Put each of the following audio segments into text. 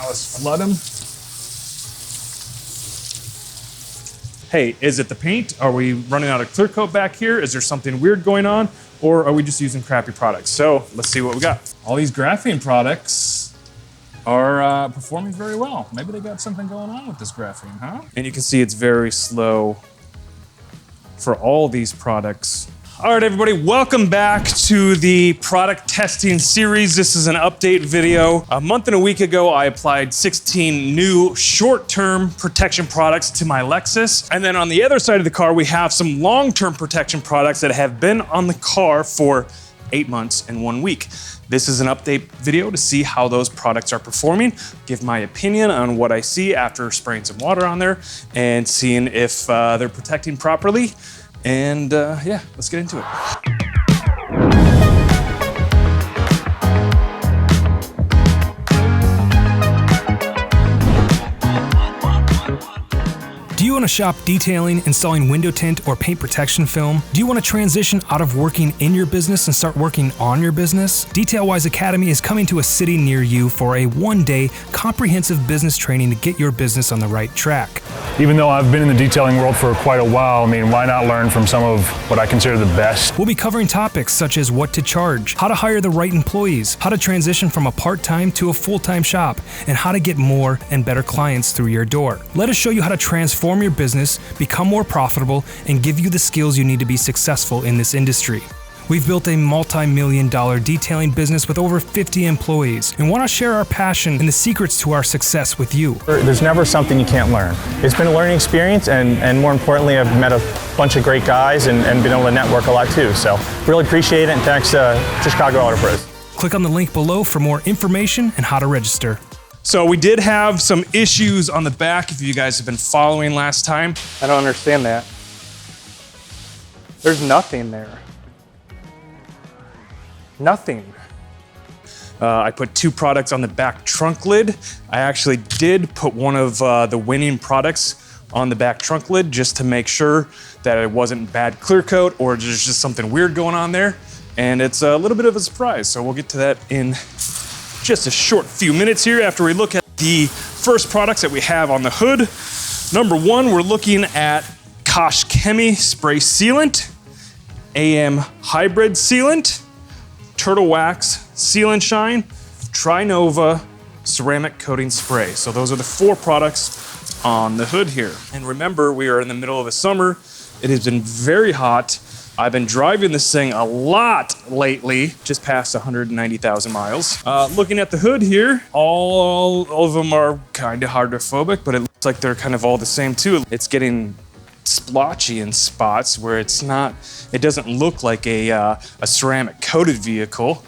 let's flood them. Hey, is it the paint? Are we running out of clear coat back here? Is there something weird going on? Or are we just using crappy products? So let's see what we got. All these graphene products are performing very well. Maybe they got something going on with this graphene, huh? And you can see it's very slow for all these products. All right, everybody, welcome back to the product testing series. This is an update video. A month and a week ago, I applied 16 new short-term protection products to my Lexus. And then on the other side of the car, we have some long-term protection products that have been on the car for 8 months and 1 week. This is an update video to see how those products are performing, give my opinion on what I see after spraying some water on there and seeing if they're protecting properly. And yeah, let's get into it. Do you want to shop detailing, installing window tint, or paint protection film? Do you want to transition out of working in your business and start working on your business? DetailWise Academy is coming to a city near you for a one-day comprehensive business training to get your business on the right track. Even though I've been in the detailing world for quite a while, I mean, why not learn from some of what I consider the best? We'll be covering topics such as what to charge, how to hire the right employees, how to transition from a part-time to a full-time shop, and how to get more and better clients through your door. Let us show you how to transform your business, become more profitable, and give you the skills you need to be successful in this industry. We've built a multi-million-dollar detailing business with over 50 employees and want to share our passion and the secrets to our success with you. There's never something you can't learn. It's been a learning experience, and more importantly, I've met a bunch of great guys and been able to network a lot too. So really appreciate it, and thanks to Chicago Auto Pros. Click on the link below for more information and how to register. So we did have some issues on the back if you guys have been following last time. I don't understand that. There's nothing there. Nothing. I put 2 products on the back trunk lid. I actually did put one of the winning products on the back trunk lid just to make sure that it wasn't bad clear coat or there's just something weird going on there. And it's a little bit of a surprise. So we'll get to that in just a short few minutes here after we look at the first products that we have on the hood. Number 1, we're looking at Kosh Chemi Spray Sealant, AM Hybrid Sealant, Turtle Wax Seal and Shine, Trinova Ceramic Coating Spray. So those are the 4 products on the hood here. And remember, we are in the middle of the summer. It has been very hot. I've been driving this thing a lot lately, just past 190,000 miles. Looking at the hood here, all of them are kind of hydrophobic, but it looks like they're kind of all the same too. It's getting splotchy in spots where it's not, it doesn't look like a ceramic coated vehicle.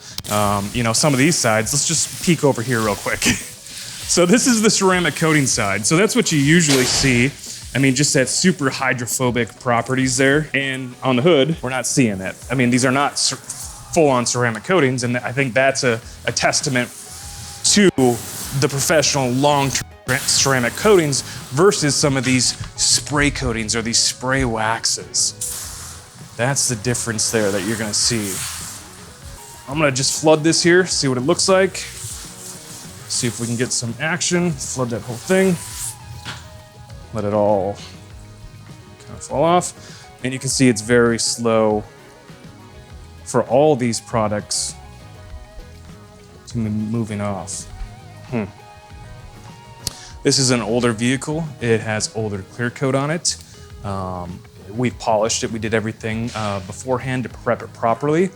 You know, some of these sides, let's just peek over here real quick. So this is the ceramic coating side. So that's what you usually see. I mean, just that super hydrophobic properties there. And on the hood, we're not seeing that. I mean, these are not full-on ceramic coatings, and I think that's a testament to the professional long-term ceramic coatings versus some of these spray coatings or these spray waxes. That's the difference there that you're gonna see. I'm gonna just flood this here, see what it looks like. See if we can get some action, flood that whole thing. Let it all kind of fall off. And you can see it's very slow for all these products to be moving off. This is an older vehicle. It has older clear coat on it. We've polished it. We did everything beforehand to prep it properly.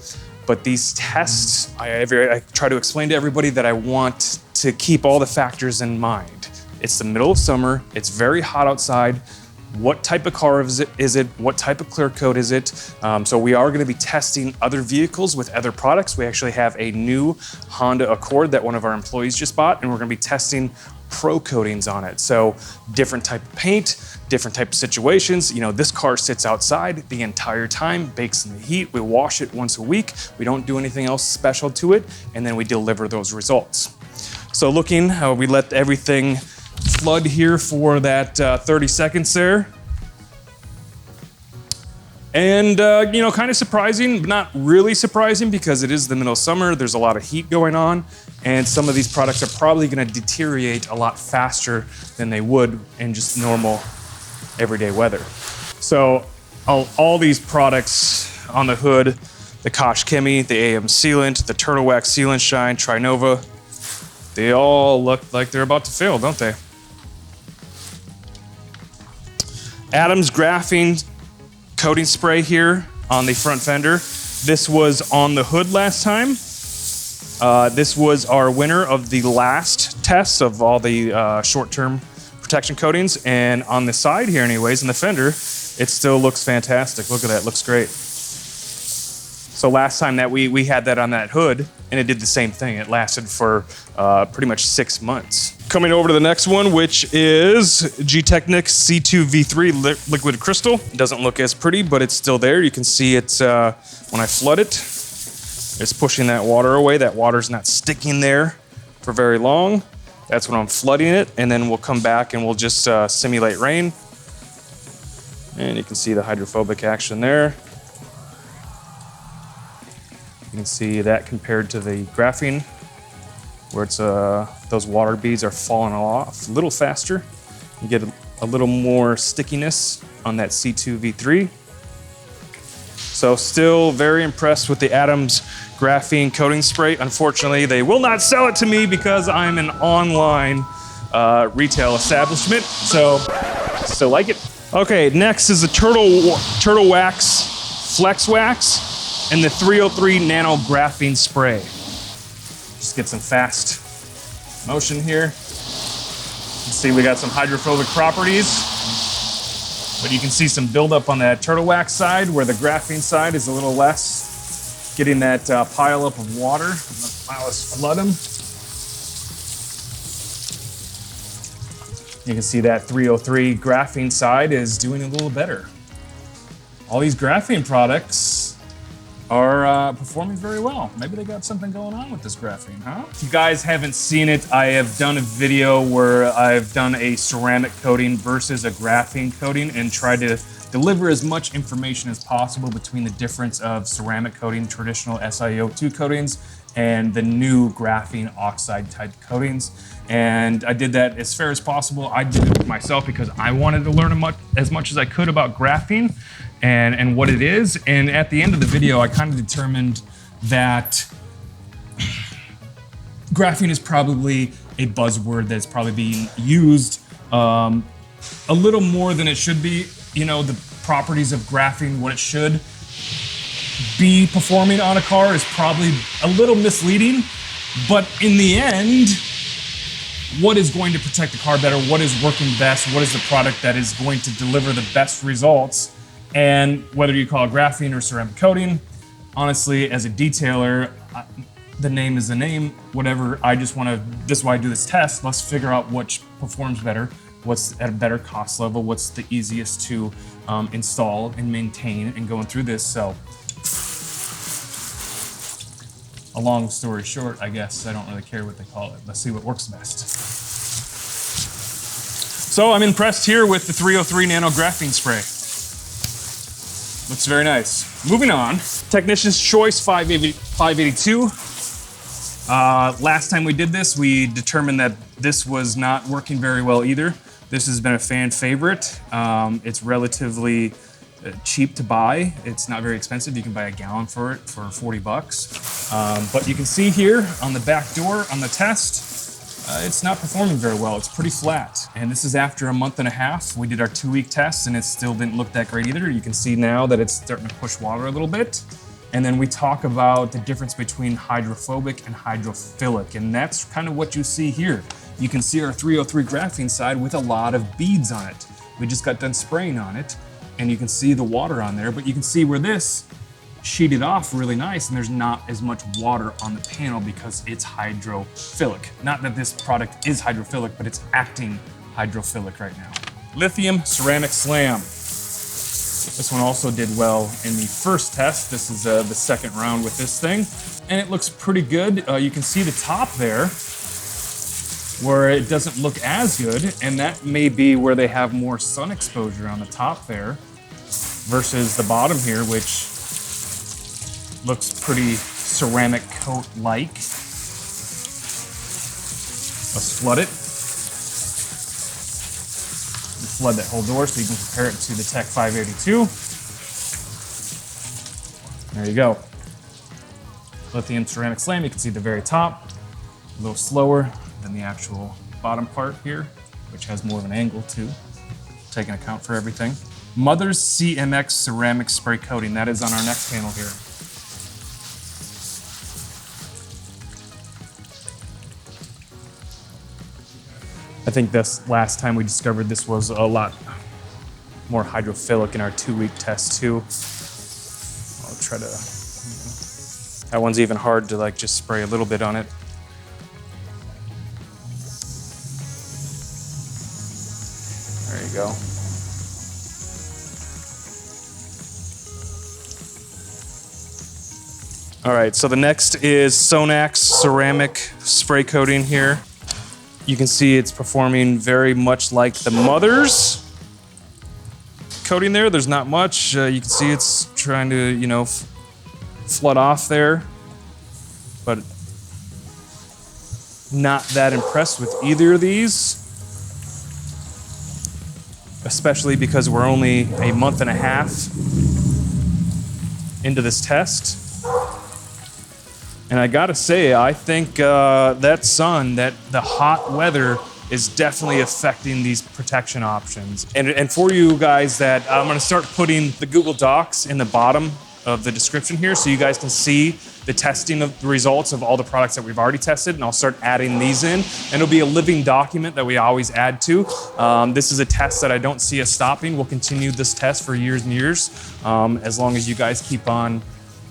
But these tests, I try to explain to everybody that I want to keep all the factors in mind. It's the middle of summer. It's very hot outside. What type of car is it? What type of clear coat is it? So we are going to be testing other vehicles with other products. We actually have a new Honda Accord that one of our employees just bought, and we're going to be testing pro coatings on it. So different type of paint, different type of situations. You know, this car sits outside the entire time, bakes in the heat. We wash it once a week. We don't do anything else special to it, and then we deliver those results. So looking how we let everything flood here for that 30 seconds there. And, you know, kind of surprising, but not really surprising because it is the middle of summer. There's a lot of heat going on, and some of these products are probably going to deteriorate a lot faster than they would in just normal everyday weather. So all these products on the hood, the Kosh Chemie, the AM Sealant, the Turtle Wax Sealant Shine, Trinova, they all look like they're about to fail, don't they? Adams Graphene coating spray here on the front fender. This was on the hood last time. This was our winner of the last test of all the short-term protection coatings. And on the side here anyways, in the fender, it still looks fantastic. Look at that, looks great. So last time that we had that on that hood, and it did the same thing. It lasted for pretty much 6 months. Coming over to the next one, which is Technic C2 V3 liquid crystal. It doesn't look as pretty, but it's still there. You can see it when I flood it. It's pushing that water away. That water's not sticking there for very long. That's when I'm flooding it, and then we'll come back and we'll just simulate rain. And you can see the hydrophobic action there. You can see that compared to the graphene, where it's those water beads are falling off a little faster. You get a little more stickiness on that C2 V3. So still very impressed with the Adams graphene coating spray. Unfortunately, they will not sell it to me because I'm an online retail establishment, so still like it. Okay, next is the Turtle Wax Flex Wax and the 303 Nano Graphene Spray. Just get some fast motion here. You can see we got some hydrophobic properties, but you can see some buildup on that Turtle Wax side where the graphene side is a little less, getting that pile up of water. Now let's flood them. You can see that 303 graphene side is doing a little better. All these graphene products are performing very well. Maybe they got something going on with this graphene, huh? If you guys haven't seen it, I have done a video where I've done a ceramic coating versus a graphene coating and tried to deliver as much information as possible between the difference of ceramic coating, traditional SiO2 coatings, and the new graphene oxide type coatings. And I did that as fair as possible. I did it myself because I wanted to learn as much as I could about graphene and what it is. And at the end of the video, I kind of determined that graphene is probably a buzzword that's probably being used a little more than it should be. You know, the properties of graphene, what it should be performing on a car is probably a little misleading, but in the end, what is going to protect the car better? What is working best? What is the product that is going to deliver the best results? And whether you call it graphene or ceramic coating, honestly, as a detailer, the name is the name, whatever. I just want to, this is why I do this test. Let's figure out which performs better, what's at a better cost level, what's the easiest to install and maintain and going through this. So a long story short, I guess, I don't really care what they call it. Let's see what works best. So I'm impressed here with the 303 Nano Graphene Spray. Looks very nice. Moving on, Technician's Choice 582. Last time we did this, we determined that this was not working very well either. This has been a fan favorite. It's relatively cheap to buy. It's not very expensive. You can buy a gallon for it for 40 bucks. But you can see here on the back door on the test, it's not performing very well. It's pretty flat. And this is after a month and a half. We did our 2-week test and it still didn't look that great either. You can see now that it's starting to push water a little bit. And then we talk about the difference between hydrophobic and hydrophilic. And that's kind of what you see here. You can see our 303 graphene side with a lot of beads on it. We just got done spraying on it and you can see the water on there, but you can see where this sheeted off really nice and there's not as much water on the panel because it's hydrophilic. Not that this product is hydrophilic, but it's acting hydrophilic right now. Lithium Ceramic Slam. This one also did well in the first test. This is the second round with this thing. And it looks pretty good. You can see the top there where it doesn't look as good. And that may be where they have more sun exposure on the top there versus the bottom here, which looks pretty ceramic coat-like. Let's flood it. Flood that whole door so you can compare it to the Tech 582. There you go. Lithium ceramic slam, you can see the very top, a little slower than the actual bottom part here, which has more of an angle too, taking account for everything. Mother's CMX ceramic spray coating, that is on our next panel here. I think this last time we discovered this was a lot more hydrophilic in our 2-week test too. I'll try to, that one's even hard to like just spray a little bit on it. There you go. All right, so the next is Sonax ceramic spray coating here. You can see it's performing very much like the Mother's coating there. There's not much. You can see it's trying to, you know, flood off there, but not that impressed with either of these, especially because we're only a month and a half into this test. And I gotta say, I think that sun, that the hot weather is definitely affecting these protection options. And for you guys that, I'm gonna start putting the Google Docs in the bottom of the description here so you guys can see the testing of the results of all the products that we've already tested, and I'll start adding these in. And it'll be a living document that we always add to. This is a test that I don't see us stopping. We'll continue this test for years and years, as long as you guys keep on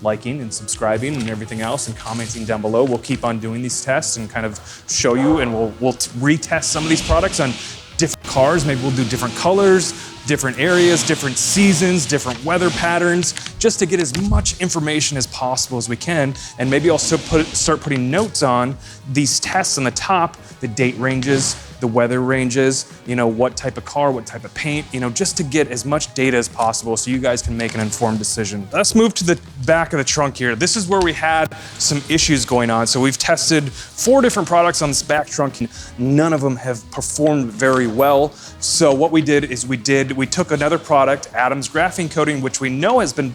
liking and subscribing and everything else and commenting down below. We'll keep on doing these tests and kind of show you, and we'll retest some of these products on different cars. Maybe we'll do different colors, different areas, different seasons, different weather patterns, just to get as much information as possible as we can. And maybe I'll start putting notes on these tests on the top, the date ranges, the weather ranges, you know, what type of car, what type of paint, you know, just to get as much data as possible so you guys can make an informed decision. Let's move to the back of the trunk here. This is where we had some issues going on. So we've tested 4 different products on this back trunk, and none of them have performed very well. So what we did is we took another product, Adam's graphene coating, which we know has been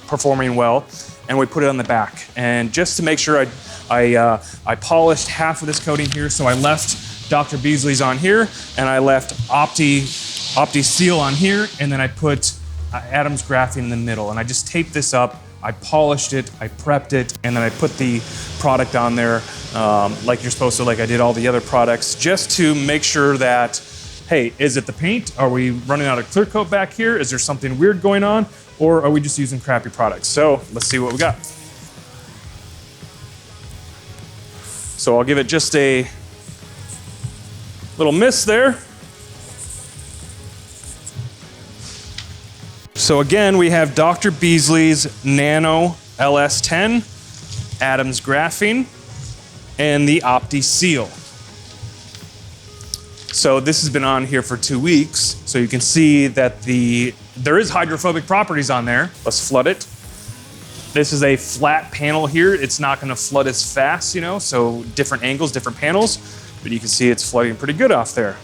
performing well, and we put it on the back. And just to make sure I polished half of this coating here, so I left Dr. Beasley's on here, and I left Opti Seal on here, and then I put Adam's graphene in the middle, and I just taped this up. I polished it, I prepped it, and then I put the product on there like you're supposed to, like I did all the other products, just to make sure that, hey, is it the paint? Are we running out of clear coat back here? Is there something weird going on? Or are we just using crappy products? So let's see what we got. So I'll give it just a little miss there. So again, we have Dr. Beasley's Nano LS10, Adam's graphene, and the Opti Seal. So this has been on here for 2 weeks. So you can see that there is hydrophobic properties on there. Let's flood it. This is a flat panel here. It's not gonna flood as fast, you know, so different angles, different panels, but you can see it's flooding pretty good off there.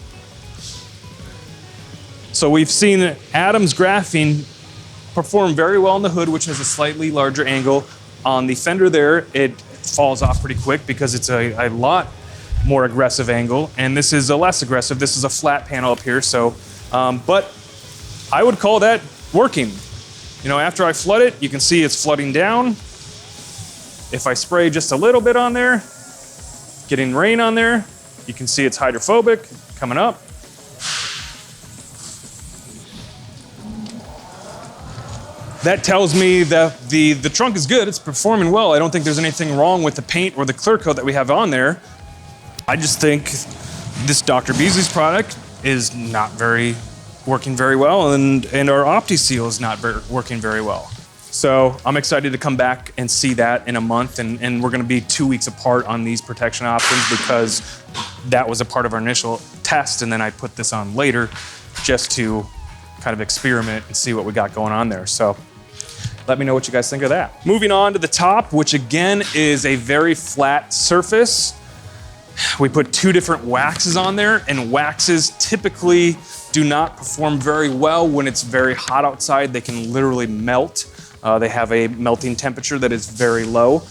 So we've seen Adam's graphene perform very well on the hood, which has a slightly larger angle. On the fender there, it falls off pretty quick because it's a lot more aggressive angle, and this is a less aggressive. This is a flat panel up here, so, but I would call that working. You know, after I flood it, you can see it's flooding down. If I spray just a little bit on there, getting rain on there, you can see it's hydrophobic coming up. That tells me that the trunk is good, it's performing well. I don't think there's anything wrong with the paint or the clear coat that we have on there. I just think this Dr. Beasley's product is not working very well, and our Opti Seal is not working very well. So I'm excited to come back and see that in a month, and we're gonna be 2 weeks apart on these protection options because that was a part of our initial test, and then I put this on later just to kind of experiment and see what we got going on there. So let me know what you guys think of that. Moving on to the top, which again is a very flat surface. We put 2 different waxes on there, and waxes typically do not perform very well when it's very hot outside. They can literally melt. They have a melting temperature that is very low.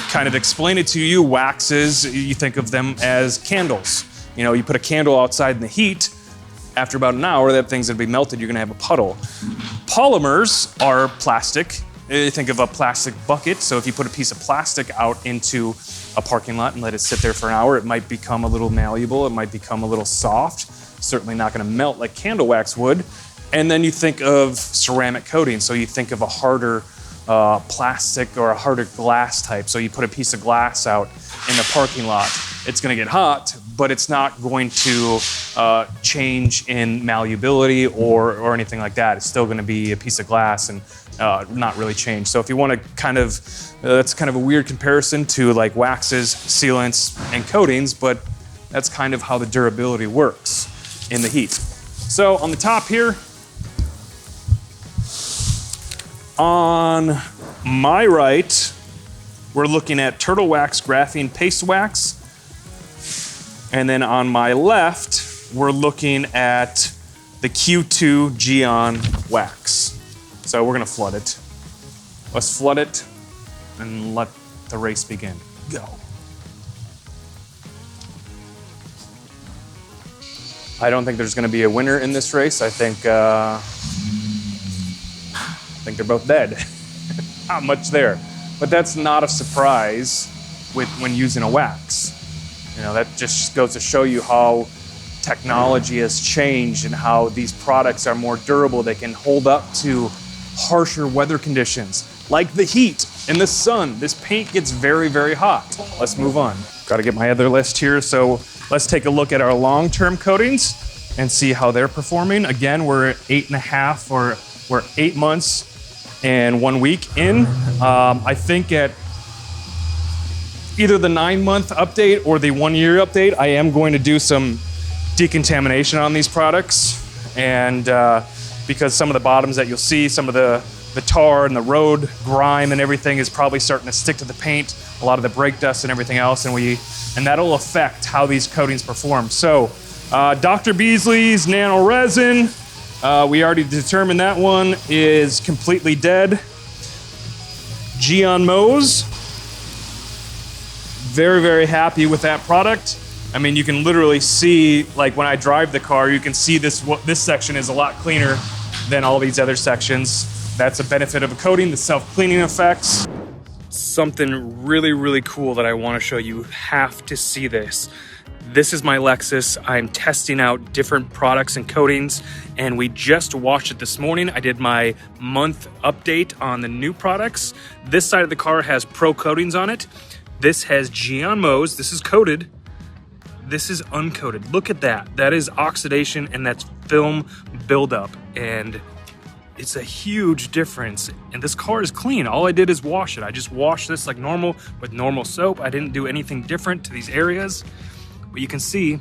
Kind of explain it to you, waxes, you think of them as candles. You know, you put a candle outside in the heat, after about an hour, that thing's gonna be melted, you're gonna have a puddle. Polymers are plastic. You think of a plastic bucket, so if you put a piece of plastic out into a parking lot and let it sit there for an hour, it might become a little malleable, it might become a little soft, certainly not gonna melt like candle wax would. And then you think of ceramic coating, so you think of a harder plastic or a harder glass type. So you put a piece of glass out in the parking lot, it's gonna get hot, but it's not going to change in malleability or anything like that. It's still gonna be a piece of glass and not really change. So if you wanna kind of, that's kind of a weird comparison to like waxes, sealants, and coatings, but that's kind of how the durability works in the heat. So on the top here, on my right, we're looking at Turtle Wax Graphene Paste Wax. And then on my left, we're looking at the Q2 Gyeon Wax. So we're gonna flood it. Let's flood it and let the race begin. Go. I don't think there's gonna be a winner in this race. I think they're both dead. Not much there. But that's not a surprise when using a wax. You know, that just goes to show you how technology has changed and how these products are more durable. They can hold up to harsher weather conditions, like the heat and the sun. This paint gets very, very hot. Let's move on. Got to get my other list here. So let's take a look at our long-term coatings and see how they're performing. Again, we're at 8.5 or we're 8 months and 1 week in. I think at either the 9-month update or the 1-year update, I am going to do some decontamination on these products. And because some of the bottoms that you'll see, some of the tar and the road grime and everything is probably starting to stick to the paint, a lot of the brake dust and everything else, and that'll affect how these coatings perform. So Dr. Beasley's nano resin, we already determined that one is completely dead. Gyeon MOHS, very, very happy with that product. I mean, you can literally see, like when I drive the car, you can see this section is a lot cleaner than all these other sections. That's a benefit of a coating, the self-cleaning effects. Something really, really cool that I want to show you. You have to see this. This is my Lexus. I'm testing out different products and coatings, and we just washed it this morning. I did my month update on the new products. This side of the car has Pro Coatings on it. This has Gyeon MOHS. This is coated. This is uncoated. Look at that. That is oxidation and that's film buildup. And it's a huge difference. And this car is clean. All I did is wash it. I just washed this like normal with normal soap. I didn't do anything different to these areas. But you can see,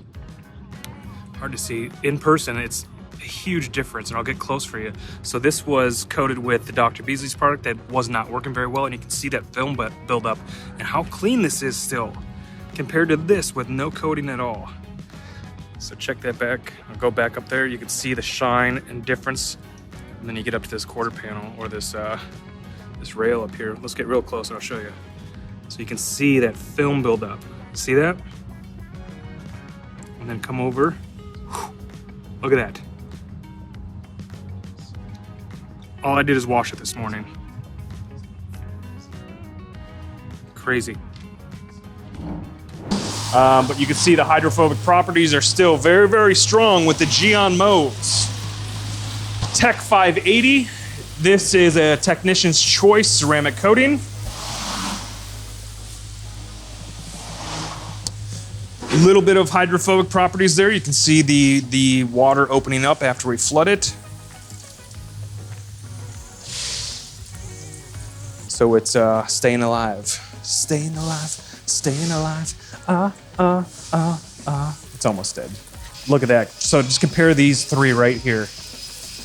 hard to see, in person, it's a huge difference, and I'll get close for you. So this was coated with the Dr. Beasley's product that was not working very well, and you can see that film buildup and how clean this is still compared to this with no coating at all. So check that back. I'll go back up there. You can see the shine and difference. And then you get up to this quarter panel or this rail up here. Let's get real close and I'll show you. So you can see that film buildup. See that? And then come over. Look at that. All I did is wash it this morning. Crazy. But you can see the hydrophobic properties are still very, very strong with the Gyeon MOHS. Tech 580. This is a technician's choice ceramic coating. A little bit of hydrophobic properties there. You can see the water opening up after we flood it. So it's staying alive. Staying alive, staying alive. It's almost dead. Look at that. So just compare these three right here.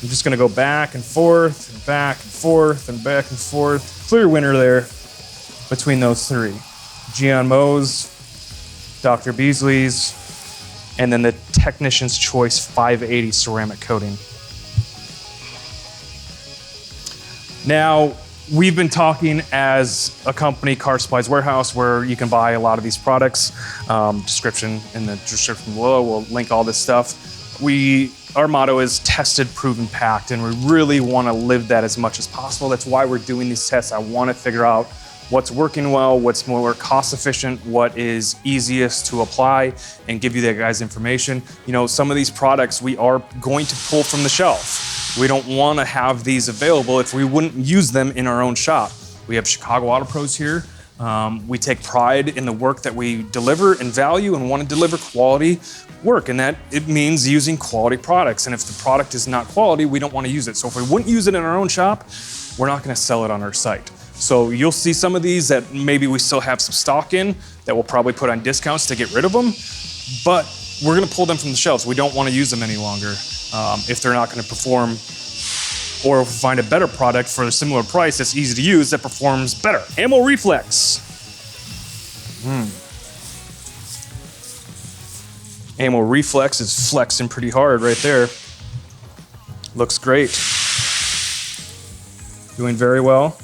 I'm just gonna go back and forth, and back and forth, and back and forth. Clear winner there between those three. Gyeon MOHS, Dr. Beasley's, and then the Technician's Choice 580 ceramic coating. Now, we've been talking as a company, Car Supplies Warehouse, where you can buy a lot of these products. Description in the description below, we'll link all this stuff. Our motto is tested, proven, packed, and we really want to live that as much as possible. That's why we're doing these tests. I want to figure out what's working well, what's more cost efficient, what is easiest to apply, and give you that guys information. You know, some of these products we are going to pull from the shelf. We don't want to have these available if we wouldn't use them in our own shop. We have Chicago Auto Pros here. We take pride in the work that we deliver and value and want to deliver quality work, and that it means using quality products. And if the product is not quality, we don't want to use it. So if we wouldn't use it in our own shop, we're not going to sell it on our site. So you'll see some of these that maybe we still have some stock in that we'll probably put on discounts to get rid of them, but we're going to pull them from the shelves. We don't want to use them any longer if they're not going to perform, or if we find a better product for a similar price that's easy to use that performs better. Ammo Reflex. Ammo Reflex is flexing pretty hard right there. Looks great. Doing very well.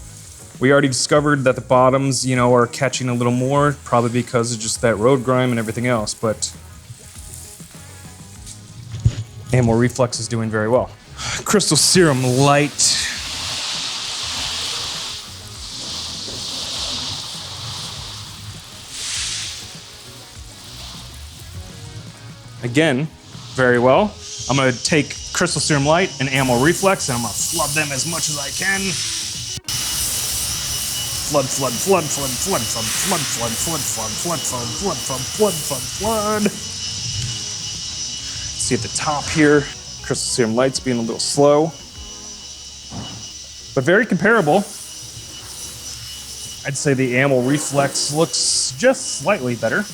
We already discovered that the bottoms, you know, are catching a little more, probably because of just that road grime and everything else, but Ammo Reflex is doing very well. Crystal Serum Light. Again, very well. I'm gonna take Crystal Serum Light and Ammo Reflex, and I'm gonna flood them as much as I can. Flood, flood, flood, flood, flood, flood, flood, flood, flood, flood, flood, flood, flood, flood, flood, flood, flood. See at the top here, Crystal Serum Light's being a little slow, but very comparable. I'd say the Ammo Reflex looks just slightly better.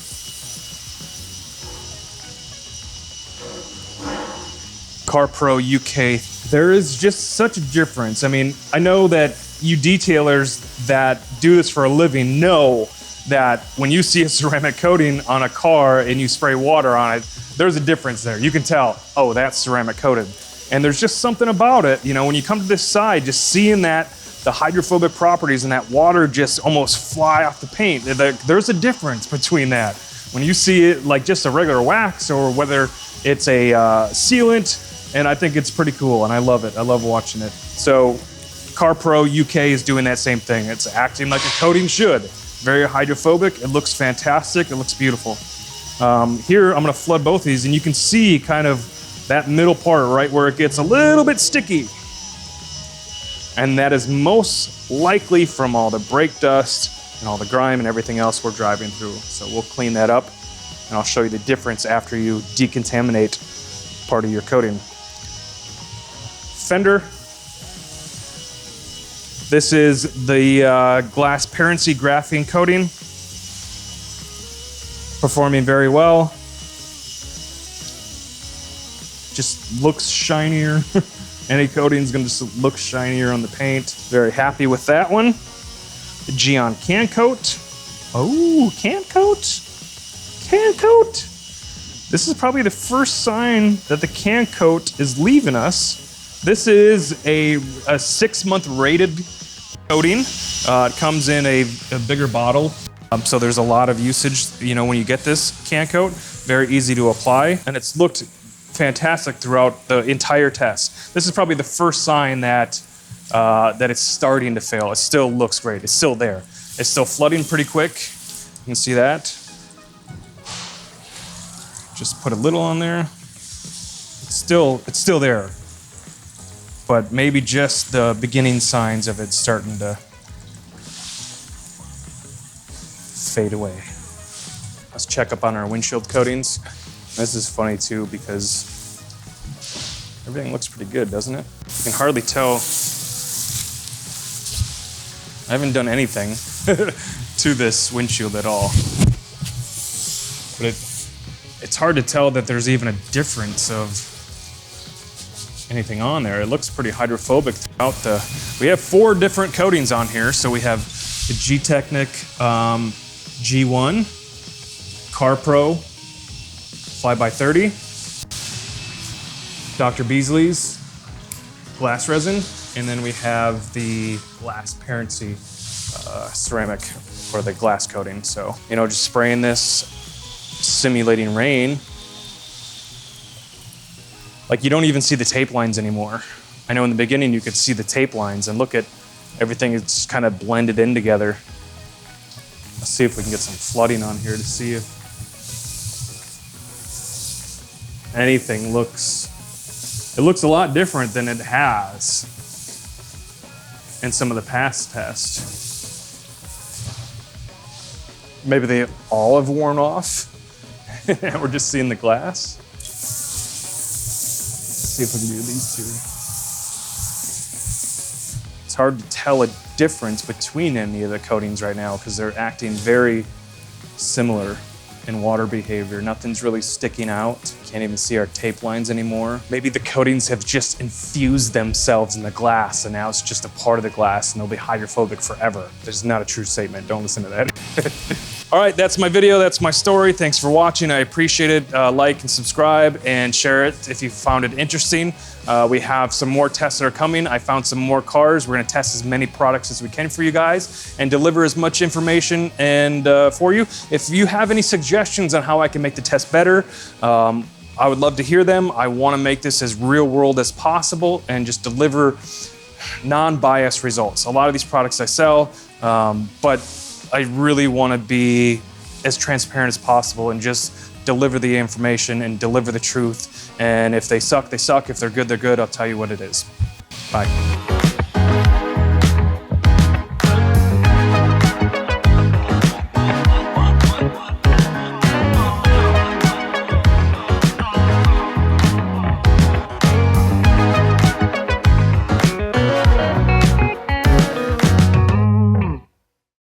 Car Pro UK, there is just such a difference. I mean, I know that you detailers that do this for a living know that when you see a ceramic coating on a car and you spray water on it, there's a difference there. You can tell, oh, that's ceramic coated. And there's just something about it, you know, when you come to this side, just seeing that, the hydrophobic properties and that water just almost fly off the paint. There's a difference between that. When you see it like just a regular wax or whether it's a sealant, and I think it's pretty cool, and I love it. I love watching it. So Car Pro UK is doing that same thing. It's acting like a coating should. Very hydrophobic. It looks fantastic. It looks beautiful. Here, I'm gonna flood both of these, and you can see kind of that middle part right where it gets a little bit sticky. And that is most likely from all the brake dust and all the grime and everything else we're driving through. So we'll clean that up, and I'll show you the difference after you decontaminate part of your coating. Fender. This is the glass parency graphene coating. Performing very well. Just looks shinier. Any coating is going to just look shinier on the paint. Very happy with that one. The Gyeon Can Coat. Oh, Can Coat. Can Coat. This is probably the first sign that the Can Coat is leaving us. This is a 6-month rated coating. It comes in a bigger bottle. So there's a lot of usage, you know, when you get this Can Coat. Very easy to apply, and it's looked fantastic throughout the entire test. This is probably the first sign that that it's starting to fail. It still looks great. It's still there. It's still flooding pretty quick. You can see that. Just put a little on there. It's still there. But maybe just the beginning signs of it starting to fade away. Let's check up on our windshield coatings. This is funny too because everything looks pretty good, doesn't it? You can hardly tell. I haven't done anything to this windshield at all. But it's hard to tell that there's even a difference of anything on there. It looks pretty hydrophobic throughout the, we have 4 different coatings on here. So we have the Technic G1, Car Pro, Fly-by-30, Dr. Beasley's glass resin, and then we have the glass parency ceramic for the glass coating. So, you know, just spraying this, simulating rain. Like, you don't even see the tape lines anymore. I know in the beginning you could see the tape lines, and look at everything, it's kind of blended in together. Let's see if we can get some flooding on here to see if anything looks, it looks a lot different than it has in some of the past tests. Maybe they all have worn off and we're just seeing the glass. Let's see if we can do these two. It's hard to tell a difference between any of the coatings right now because they're acting very similar in water behavior. Nothing's really sticking out. Can't even see our tape lines anymore. Maybe the coatings have just infused themselves in the glass and now it's just a part of the glass and they'll be hydrophobic forever. This is not a true statement. Don't listen to that. All right, that's my video. That's my story. Thanks for watching. I appreciate it. Like and subscribe and share it if you found it interesting. We have some more tests that are coming. I found some more cars. We're gonna test as many products as we can for you guys and deliver as much information and for you. If you have any suggestions on how I can make the test better, I would love to hear them. I wanna make this as real world as possible and just deliver non-biased results. A lot of these products I sell, but I really wanna be as transparent as possible and just deliver the information and deliver the truth. And if they suck, they suck. If they're good, they're good. I'll tell you what it is. Bye.